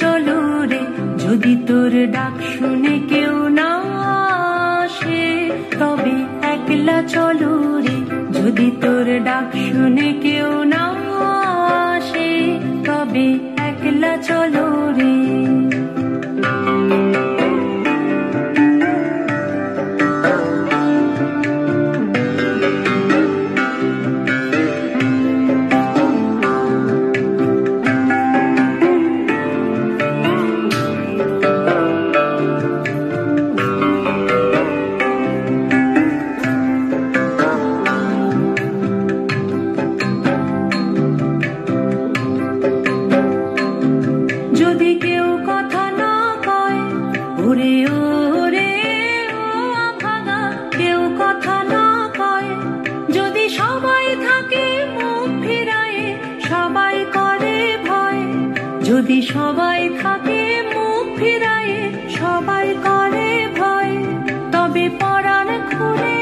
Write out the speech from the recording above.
চলো রে, যদি তোর ডাক শুনে কেউ না আসে, তবে একলা চলো রে, যদি তোর ডাক শুনে কেউ না আসে, তবে একলা চলো রে। যদি কেউ কথা না কয়, ওরে ওরে ও ভাগা, কেউ কথা না কয়, যদি সবাই থাকে মুখ ফিরায়, সবাই করে ভয়, যদি সবাই থাকে মুখ ফিরায়, সবাই করে ভয়, তবে পরাণ খুলে